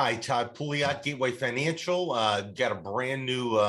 Hi, Todd Pouliot, Gateway Financial. Got a brand new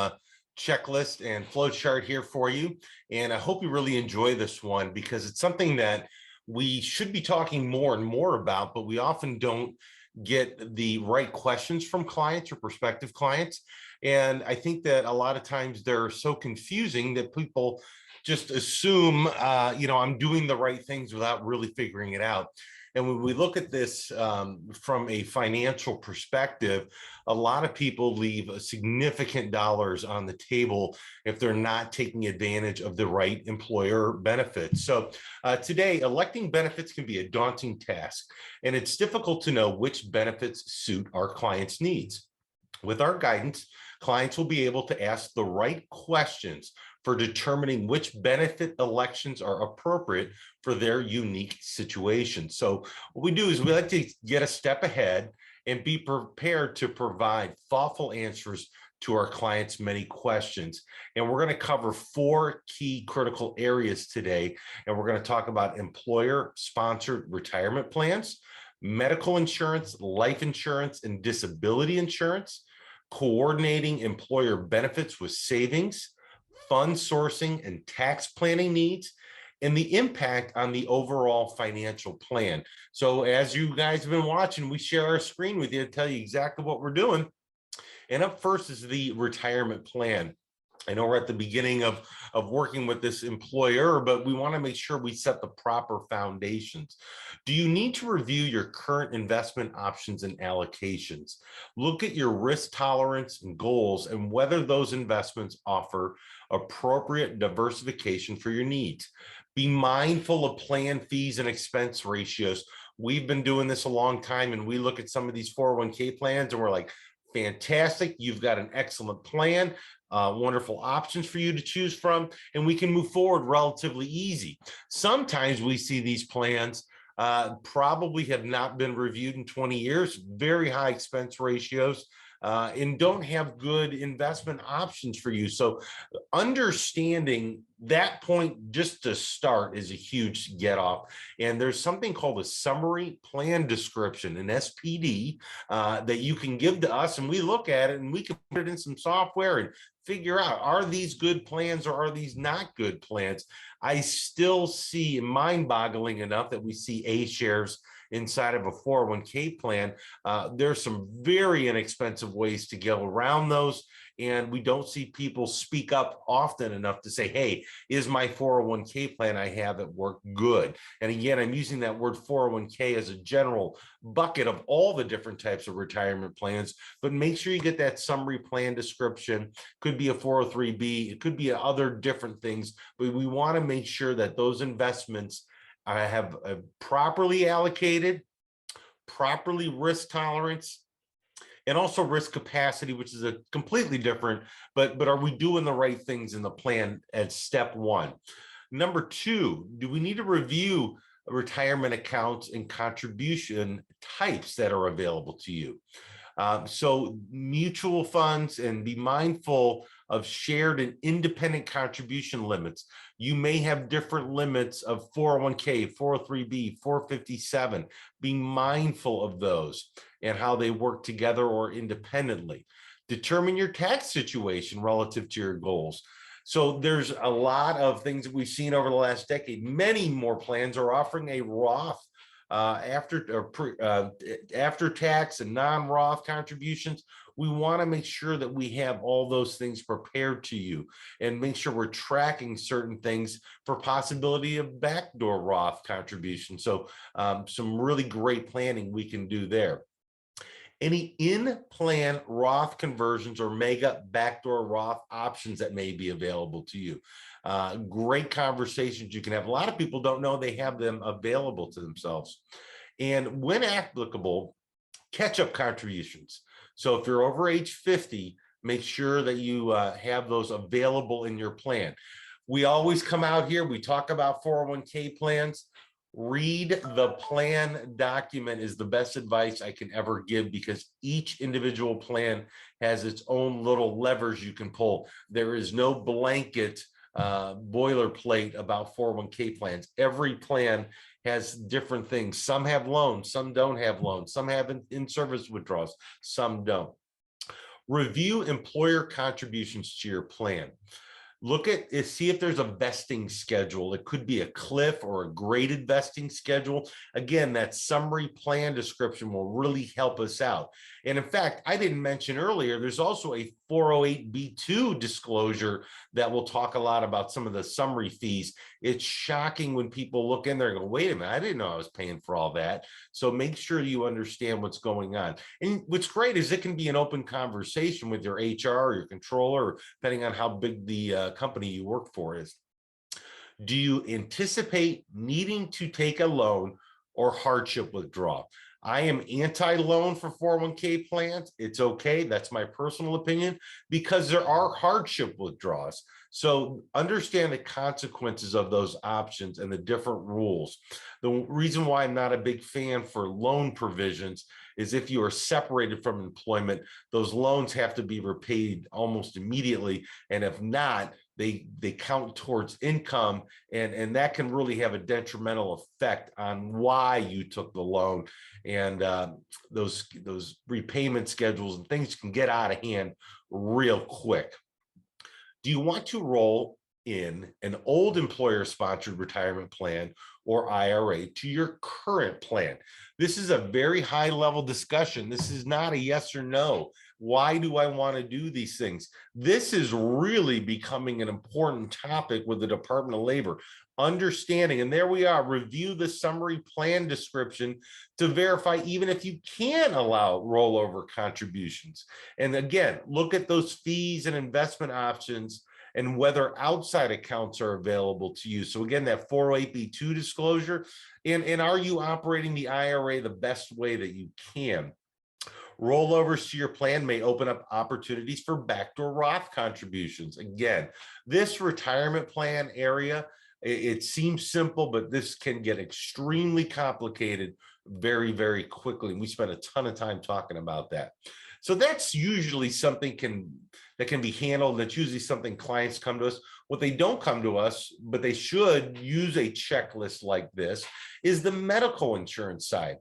checklist and flow chart here for you. And I hope you really enjoy this one because it's something that we should be talking more and more about, but we often don't get the right questions from clients or prospective clients. And I think that a lot of times they're so confusing that people just assume, I'm doing the right things without really figuring it out. And when we look at this from a financial perspective, a lot of people leave significant dollars on the table if they're not taking advantage of the right employer benefits. So today, electing benefits can be a daunting task, and it's difficult to know which benefits suit our clients' needs. With our guidance, clients will be able to ask the right questions for determining which benefit elections are appropriate for their unique situation. So what we do is we like to get a step ahead and be prepared to provide thoughtful answers to our clients' many questions. And we're going to cover 4 key critical areas today. And we're going to talk about employer-sponsored retirement plans, medical insurance, life insurance, and disability insurance, coordinating employer benefits with savings, fund sourcing and tax planning needs, and the impact on the overall financial plan. So as you guys have been watching, we share our screen with you to tell you exactly what we're doing. And up first is the retirement plan. I know we're at the beginning of working with this employer, but we want to make sure we set the proper foundations. Do you need to review your current investment options and allocations? Look at your risk tolerance and goals and whether those investments offer appropriate diversification for your needs. Be mindful of plan fees and expense ratios. We've been doing this a long time, and we look at some of these 401k plans and we're like, fantastic, you've got an excellent plan. Wonderful options for you to choose from, and we can move forward relatively easy. Sometimes we see these plans probably have not been reviewed in 20 years, very high expense ratios, and don't have good investment options for you. So understanding that point just to start is a huge get off. And there's something called a summary plan description, an SPD, that you can give to us, and we look at it and we can put it in some software and figure out, are these good plans or are these not good plans? I still see mind-boggling enough that we see A shares inside of a 401k plan. There's some very inexpensive ways to get around those, and we don't see people speak up often enough to say, hey, is my 401k plan I have at work good? And again, I'm using that word 401k as a general bucket of all the different types of retirement plans, but make sure you get that summary plan description. Could be a 403b, it could be other different things, but we want to make sure that those investments have properly allocated, properly risk tolerance, and also risk capacity, which is a completely different, but are we doing the right things in the plan as step 1? Number 2, do we need to review retirement accounts and contribution types that are available to you? So mutual funds, and be mindful of shared and independent contribution limits. You may have different limits of 401k, 403b, 457. Be mindful of those and how they work together or independently. Determine your tax situation relative to your goals. So there's a lot of things that we've seen over the last decade. Many more plans are offering a Roth after tax and non-Roth contributions. We want to make sure that we have all those things prepared to you and make sure we're tracking certain things for possibility of backdoor Roth contribution. So some really great planning we can do there. Any in-plan Roth conversions or mega backdoor Roth options that may be available to you. Great conversations you can have. A lot of people don't know they have them available to themselves. And when applicable, catch-up contributions. So if you're over age 50, make sure that you have those available in your plan. We always come out here, we talk about 401k plans. Read the plan document is the best advice I can ever give, because each individual plan has its own little levers you can pull. There is no blanket boilerplate about 401k plans. Every plan has different things. Some have loans, some don't have loans, some have in-service withdrawals, some don't. Review employer contributions to your plan. Look at it, see if there's a vesting schedule. It could be a cliff or a graded vesting schedule. Again, that summary plan description will really help us out. And in fact, I didn't mention earlier, there's also a 408B2 disclosure that will talk a lot about some of the summary fees. It's shocking when people look in there and go, wait a minute, I didn't know I was paying for all that. So make sure you understand what's going on. And what's great is it can be an open conversation with your HR or your controller, depending on how big the company you work for is. Do you anticipate needing to take a loan or hardship withdrawal? I am anti-loan for 401k plans. It's okay. That's my personal opinion, because there are hardship withdrawals. So understand the consequences of those options and the different rules. The reason why I'm not a big fan for loan provisions is if you are separated from employment, those loans have to be repaid almost immediately. And if not, they count towards income, and that can really have a detrimental effect on why you took the loan. And those repayment schedules and things can get out of hand real quick. Do you want to roll in an old employer-sponsored retirement plan or IRA to your current plan? This is a very high-level discussion. This is not a yes or no. Why do I want to do these things? This is really becoming an important topic with the Department of Labor. Understanding, and there we are, review the summary plan description to verify even if you can allow rollover contributions. And again, look at those fees and investment options and whether outside accounts are available to you. So again, that 408B2 disclosure, and are you operating the IRA the best way that you can? Rollovers to your plan may open up opportunities for backdoor Roth contributions. Again, this retirement plan area, it seems simple, but this can get extremely complicated very, very quickly. And we spent a ton of time talking about that. So that's usually something that can be handled. That's usually something clients come to us. What they don't come to us, but they should use a checklist like this, is the medical insurance side.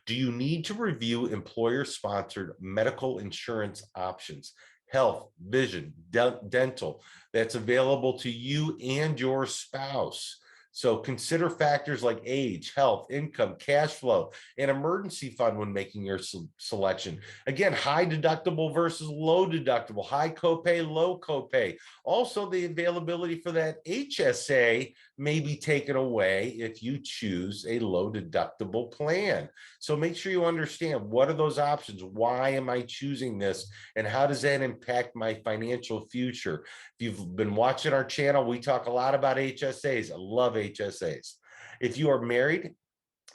Do you need to review employer-sponsored medical insurance options, health, vision, dental, that's available to you and your spouse? So consider factors like age, health, income, cash flow, and emergency fund when making your selection. Again, high deductible versus low deductible, high copay, low copay. Also, the availability for that HSA may be taken away if you choose a low deductible plan. So make sure you understand, what are those options? Why am I choosing this? And how does that impact my financial future? If you've been watching our channel, we talk a lot about HSAs. I love HSAs. If you are married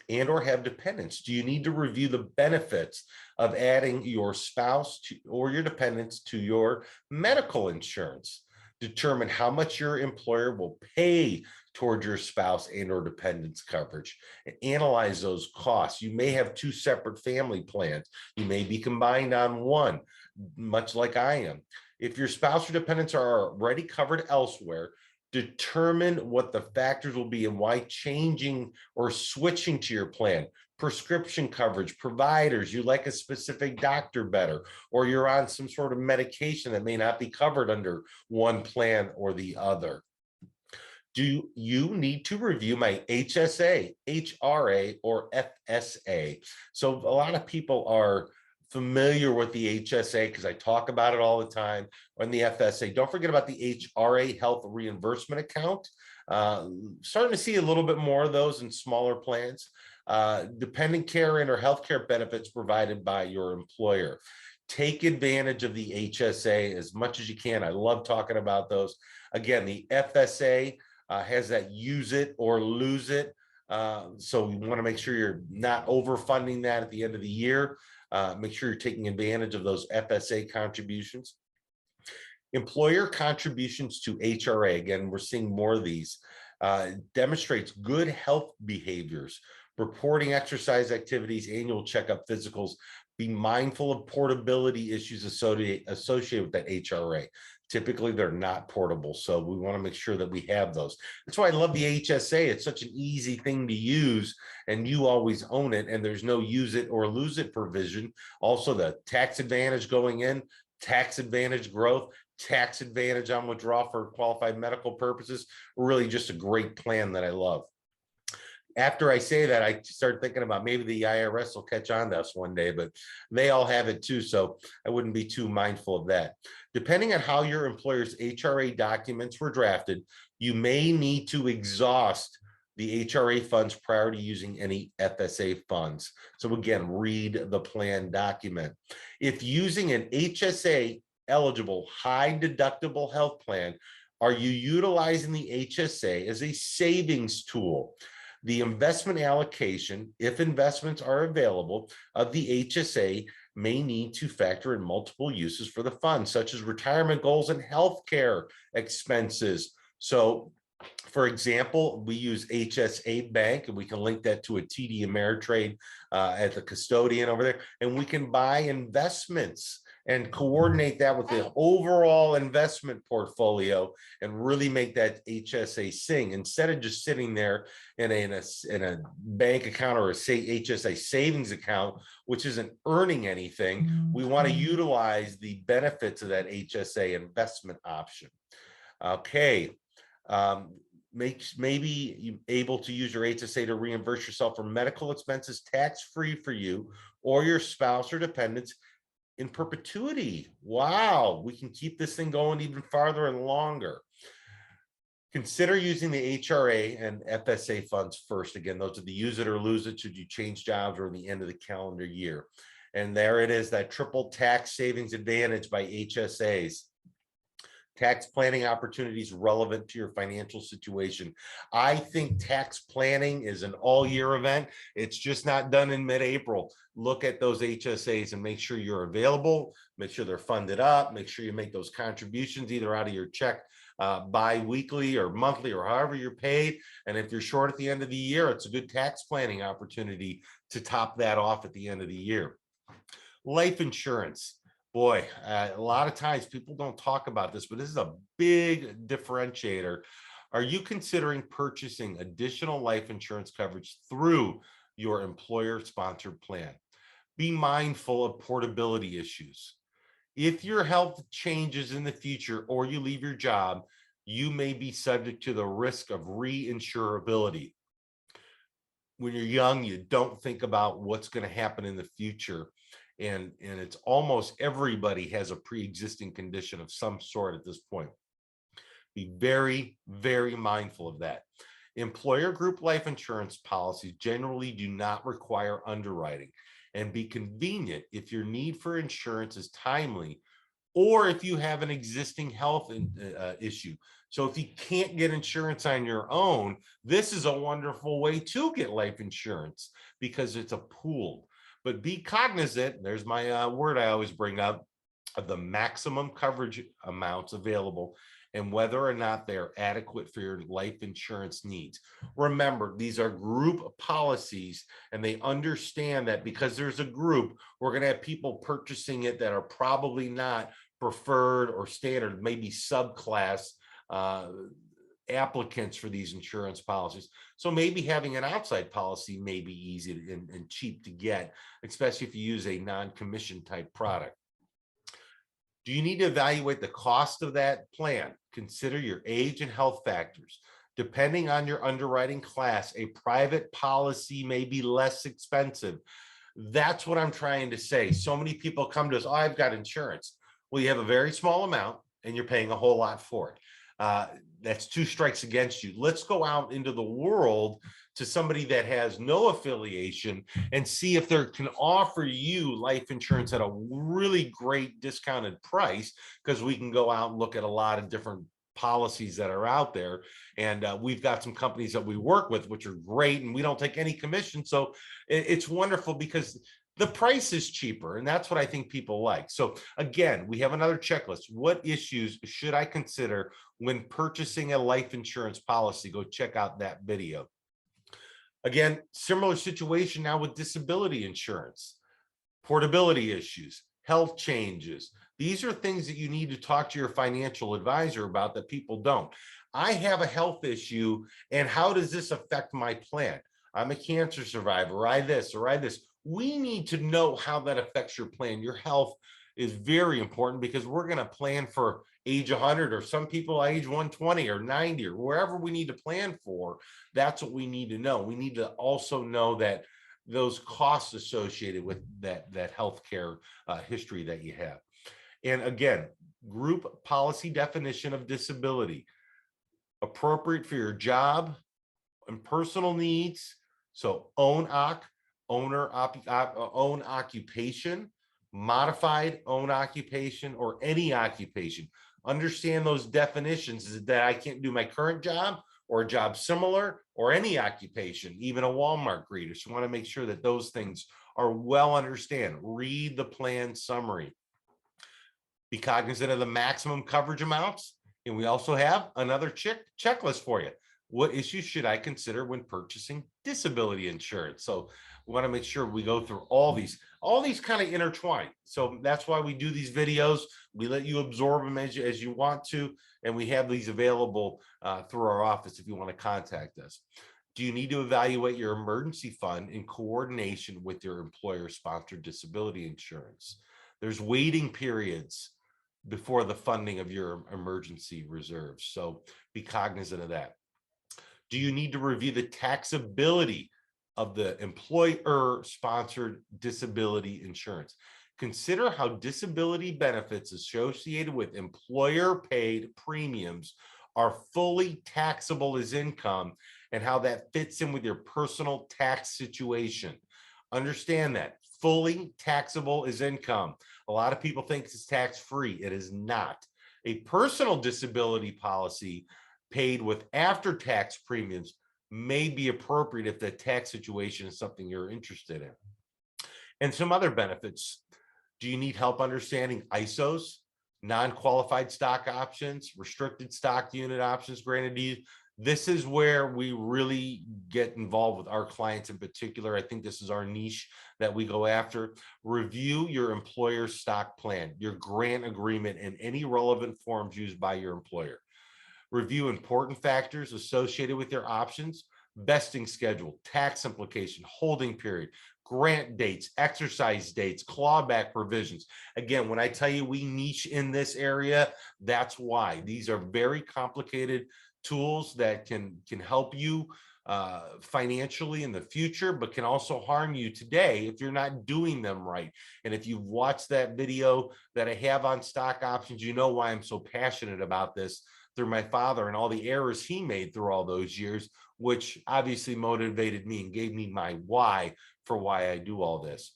and or have dependents, do you need to review the benefits of adding your spouse or your dependents to your medical insurance? Determine how much your employer will pay toward your spouse and or dependents coverage, and analyze those costs. You may have two separate family plans. You may be combined on one, much like I am. If your spouse or dependents are already covered elsewhere, determine what the factors will be and why changing or switching to your plan. Prescription coverage, providers, you like a specific doctor better, or you're on some sort of medication that may not be covered under one plan or the other. Do you need to review my HSA, HRA, or FSA? So a lot of people are familiar with the HSA because I talk about it all the time, on the FSA. Don't forget about the HRA, health reimbursement account. Starting to see a little bit more of those in smaller plans. Dependent care and or healthcare benefits provided by your employer. Take advantage of the HSA as much as you can. I love talking about those. Again, the FSA has that use it or lose it. So we want to make sure you're not overfunding that at the end of the year. Make sure you're taking advantage of those FSA contributions. Employer contributions to HRA, again, we're seeing more of these, demonstrates good health behaviors, reporting exercise activities, annual checkup, physicals. Be mindful of portability issues associated with that HRA. Typically, they're not portable. So we want to make sure that we have those. That's why I love the HSA. It's such an easy thing to use, and you always own it, and there's no use it or lose it provision. Also, the tax advantage going in, tax advantage growth, tax advantage on withdrawal for qualified medical purposes. Really just a great plan that I love. After I say that, I start thinking about maybe the IRS will catch on to us one day, but they all have it too. So I wouldn't be too mindful of that. Depending on how your employer's HRA documents were drafted, you may need to exhaust the HRA funds prior to using any FSA funds. So again, read the plan document. If using an HSA eligible high deductible health plan, are you utilizing the HSA as a savings tool? The investment allocation, if investments are available, of the HSA may need to factor in multiple uses for the fund, such as retirement goals and healthcare expenses. So, for example, we use HSA Bank, and we can link that to a TD Ameritrade at the custodian over there, and we can buy investments and coordinate that with the overall investment portfolio and really make that HSA sing, instead of just sitting there in a bank account or a HSA savings account, which isn't earning anything. We want to utilize the benefits of that HSA investment option. Okay. Maybe you able to use your HSA to reimburse yourself for medical expenses tax-free for you or your spouse or dependents in perpetuity. Wow, we can keep this thing going even farther and longer. Consider using the HRA and FSA funds first. Again, those are the use it or lose it should you change jobs or the end of the calendar year. And there it is, that triple tax savings advantage by HSAs. Tax planning opportunities relevant to your financial situation. I think tax planning is an all-year event. It's just not done in mid-April. Look at those HSAs and make sure you're available, make sure they're funded up, make sure you make those contributions either out of your check bi-weekly or monthly or however you're paid. And if you're short at the end of the year, it's a good tax planning opportunity to top that off at the end of the year. Life insurance. Boy, a lot of times people don't talk about this, but this is a big differentiator. Are you considering purchasing additional life insurance coverage through your employer-sponsored plan? Be mindful of portability issues. If your health changes in the future or you leave your job, you may be subject to the risk of reinsurability. When you're young, you don't think about what's going to happen in the future. And it's almost everybody has a pre-existing condition of some sort at this point. Be very, very mindful of that. Employer group life insurance policies generally do not require underwriting, and be convenient if your need for insurance is timely or if you have an existing health issue. So if you can't get insurance on your own, this is a wonderful way to get life insurance because it's a pooled. But be cognizant, there's my word I always bring up, of the maximum coverage amounts available and whether or not they're adequate for your life insurance needs. Remember, these are group policies, and they understand that because there's a group, we're going to have people purchasing it that are probably not preferred or standard, maybe subclass applicants for these insurance policies. So maybe having an outside policy may be easy and cheap to get, especially if you use a non-commission type product. Do you need to evaluate the cost of that plan? Consider your age and health factors. Depending on your underwriting class, a private policy may be less expensive. That's what I'm trying to say. So many people come to us, oh, I've got insurance. Well, you have a very small amount and you're paying a whole lot for it. That's two strikes against you. Let's go out into the world to somebody that has no affiliation and see if they can offer you life insurance at a really great discounted price, because we can go out and look at a lot of different policies that are out there. And we've got some companies that we work with, which are great, and we don't take any commission. So it's wonderful because the price is cheaper, and that's what I think people like. So again, we have another checklist. What issues should I consider when purchasing a life insurance policy? Go check out that video. Again, similar situation now with disability insurance, portability issues, health changes. These are things that you need to talk to your financial advisor about that people don't. I have a health issue, and how does this affect my plan? I'm a cancer survivor, or I this, or I this. We need to know how that affects your plan. Your health is very important because we're going to plan for age 100, or some people age 120 or 90, or wherever we need to plan for. That's what we need to know. We need to also know that those costs associated with that healthcare history that you have. And again, group policy definition of disability, appropriate for your job and personal needs. So own occupation, modified own occupation, or any occupation. Understand those definitions, is that I can't do my current job or a job similar or any occupation, even a Walmart greeter. So you want to make sure that those things are well understood. Read the plan summary. Be cognizant of the maximum coverage amounts. And we also have another checklist for you. What issues should I consider when purchasing disability insurance? So we want to make sure we go through all these kind of intertwine. So that's why we do these videos. We let you absorb them as you want to, and we have these available through our office if you want to contact us. Do you need to evaluate your emergency fund in coordination with your employer-sponsored disability insurance? There's waiting periods before the funding of your emergency reserves, so be cognizant of that. Do you need to review the taxability of the employer-sponsored disability insurance? Consider how disability benefits associated with employer-paid premiums are fully taxable as income, and how that fits in with your personal tax situation. Understand that fully taxable as income. A lot of people think it's tax-free. It is not. A personal disability policy paid with after-tax premiums may be appropriate if the tax situation is something you're interested in. And some other benefits. Do you need help understanding ISOs, non-qualified stock options, restricted stock unit options granted to you? This is where we really get involved with our clients in particular. I think this is our niche that we go after. Review your employer stock plan, your grant agreement, and any relevant forms used by your employer. Review important factors associated with your options, vesting schedule, tax implication, holding period, grant dates, exercise dates, clawback provisions. Again, when I tell you we niche in this area, that's why. These are very complicated tools that can help you financially in the future, but can also harm you today if you're not doing them right. And if you've watched that video that I have on stock options, you know why I'm so passionate about this, through my father and all the errors he made through all those years, which obviously motivated me and gave me my why for why I do all this.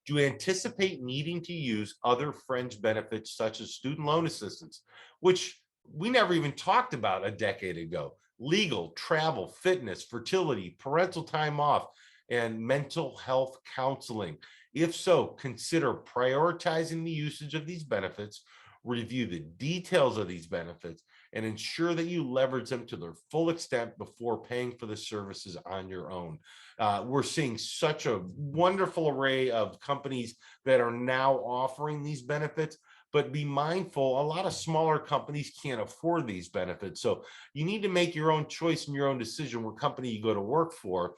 Do you anticipate needing to use other fringe benefits such as student loan assistance, which we never even talked about a decade ago? Legal, travel, fitness, fertility, parental time off, and mental health counseling. If so, consider prioritizing the usage of these benefits, review the details of these benefits, and ensure that you leverage them to their full extent before paying for the services on your own. We're seeing such a wonderful array of companies that are now offering these benefits, but be mindful, a lot of smaller companies can't afford these benefits. So you need to make your own choice and your own decision what company you go to work for.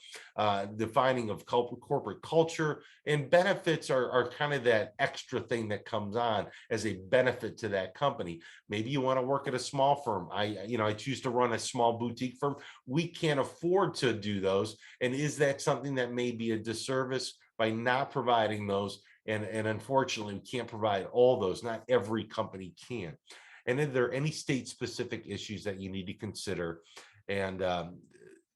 Defining of corporate culture and benefits are kind of that extra thing that comes on as a benefit to that company. Maybe you want to work at a small firm. I choose to run a small boutique firm. We can't afford to do those. And is that something that may be a disservice by not providing those? And unfortunately, we can't provide all those. Not every company can. And are there any state-specific issues that you need to consider? And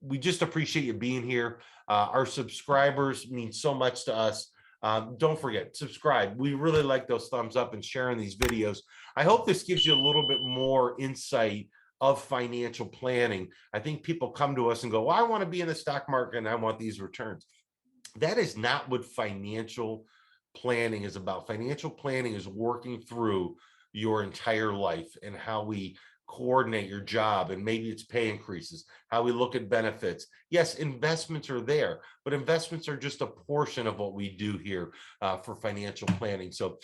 we just appreciate you being here. Our subscribers mean so much to us. Don't forget, subscribe. We really like those thumbs up and sharing these videos. I hope this gives you a little bit more insight of financial planning. I think people come to us and go, well, I want to be in the stock market and I want these returns. That is not what financial planning is about. Financial planning is working through your entire life and how we coordinate your job, and maybe it's pay increases, how we look at benefits. Yes, investments are there, but investments are just a portion of what we do here for financial planning. So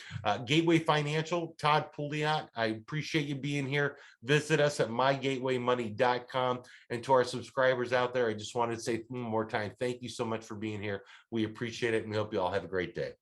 Gateway Financial, Todd Pouliot, I appreciate you being here. Visit us at mygatewaymoney.com. And to our subscribers out there, I just wanted to say one more time, thank you so much for being here. We appreciate it, and we hope you all have a great day.